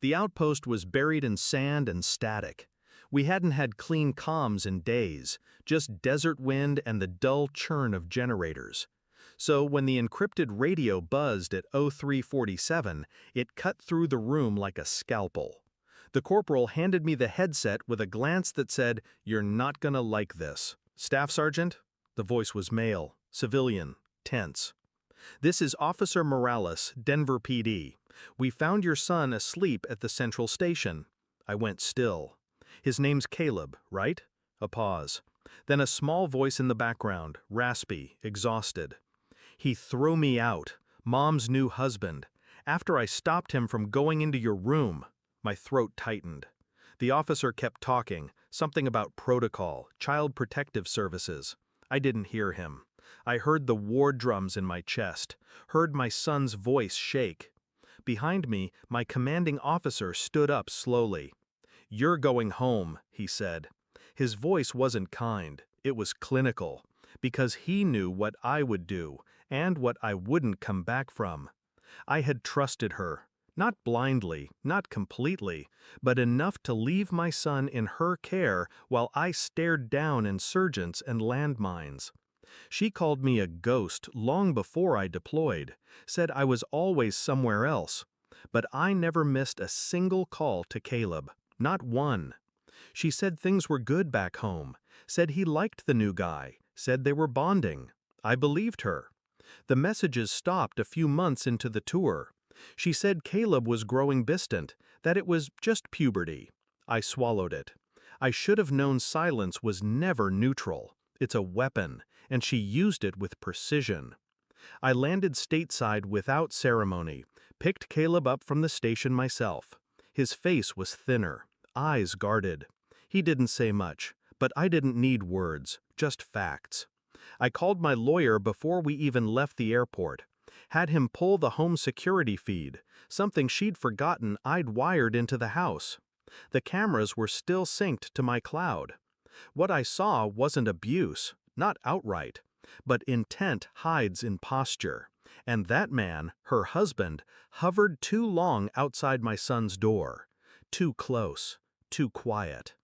The outpost was buried in sand and static. We hadn't had clean comms in days, just desert wind and the dull churn of generators. So when the encrypted radio buzzed at 0347, it cut through the room like a scalpel. The corporal handed me the headset with a glance that said, "You're not gonna like this." "Staff Sergeant?" The voice was male, civilian, tense. "This is Officer Morales, Denver PD. We found your son asleep at the central station." I went still. "His name's Caleb, right?" A pause. Then a small voice in the background, raspy, exhausted. "He threw me out, Mom's new husband, after I stopped him from going into your room." My throat tightened. The officer kept talking, something about protocol, child protective services. I didn't hear him. I heard the war drums in my chest, heard my son's voice shake. Behind me, my commanding officer stood up slowly. "You're going home," he said. His voice wasn't kind, it was clinical, because he knew what I would do, and what I wouldn't come back from. I had trusted her, not blindly, not completely, but enough to leave my son in her care while I stared down insurgents and landmines. She called me a ghost long before I deployed, said I was always somewhere else, but I never missed a single call to Caleb, not one. She said things were good back home, said he liked the new guy, said they were bonding. I believed her. The messages stopped a few months into the tour. She said Caleb was growing distant, that it was just puberty. I swallowed it. I should have known silence was never neutral. It's a weapon, and she used it with precision. I landed stateside without ceremony, picked Caleb up from the station myself. His face was thinner, eyes guarded. He didn't say much, but I didn't need words, just facts. I called my lawyer before we even left the airport. Had him pull the home security feed, something she'd forgotten I'd wired into the house. The cameras were still synced to my cloud. What I saw wasn't abuse, not outright, but intent hides in posture. And that man, her husband, hovered too long outside my son's door. Too close, too quiet.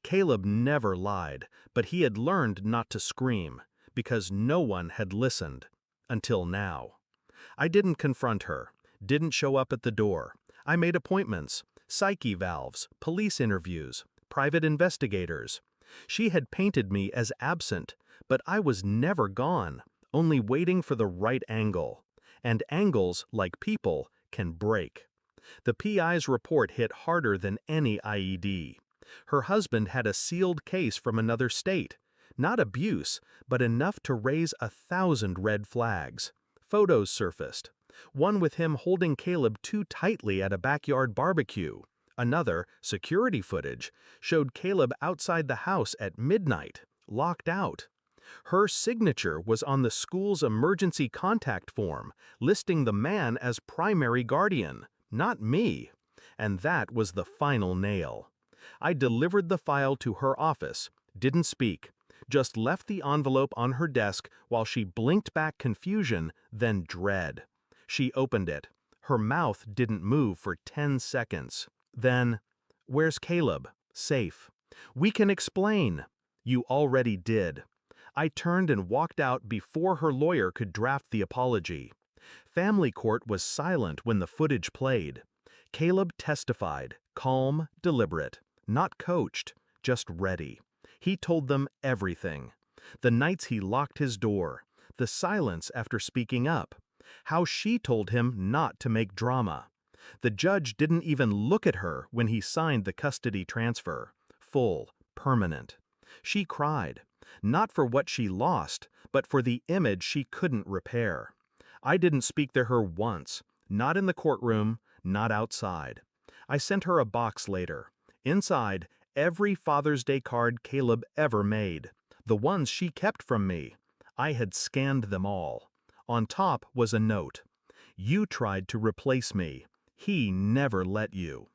Caleb never lied, but he had learned not to scream, because no one had listened. Until now. I didn't confront her, didn't show up at the door. I made appointments, psyche valves, police interviews, private investigators. She had painted me as absent, but I was never gone, only waiting for the right angle. And angles, like people, can break. The PI's report hit harder than any IED. Her husband had a sealed case from another state. Not abuse, but enough to raise 1,000 red flags. Photos surfaced. One with him holding Caleb too tightly at a backyard barbecue. Another, security footage, showed Caleb outside the house at midnight, locked out. Her signature was on the school's emergency contact form, listing the man as primary guardian, not me. And that was the final nail. I delivered the file to her office, didn't speak, just left the envelope on her desk while she blinked back confusion, then dread. She opened it. Her mouth didn't move for 10 seconds. Then, "Where's Caleb?" "Safe." "We can explain." "You already did." I turned and walked out before her lawyer could draft the apology. Family court was silent when the footage played. Caleb testified, calm, deliberate, not coached, just ready. He told them everything. The nights he locked his door, the silence after speaking up, how she told him not to make drama. The judge didn't even look at her when he signed the custody transfer. Full, permanent. She cried, not for what she lost, but for the image she couldn't repair. I didn't speak to her once, not in the courtroom, not outside. I sent her a box later. Inside, every Father's Day card Caleb ever made, the ones she kept from me. I had scanned them all. On top was a note. "You tried to replace me. He never let you."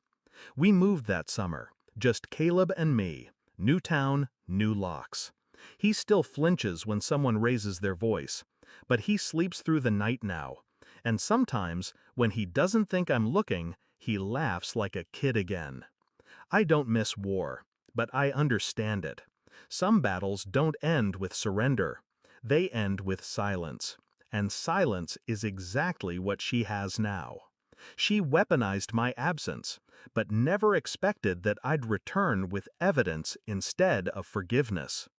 We moved that summer, just Caleb and me. New town, new locks. He still flinches when someone raises their voice, but he sleeps through the night now. And sometimes, when he doesn't think I'm looking, He laughs like a kid again. I don't miss war, but I understand it. Some battles don't end with surrender. They end with silence. And silence is exactly what she has now. She weaponized my absence, but never expected that I'd return with evidence instead of forgiveness.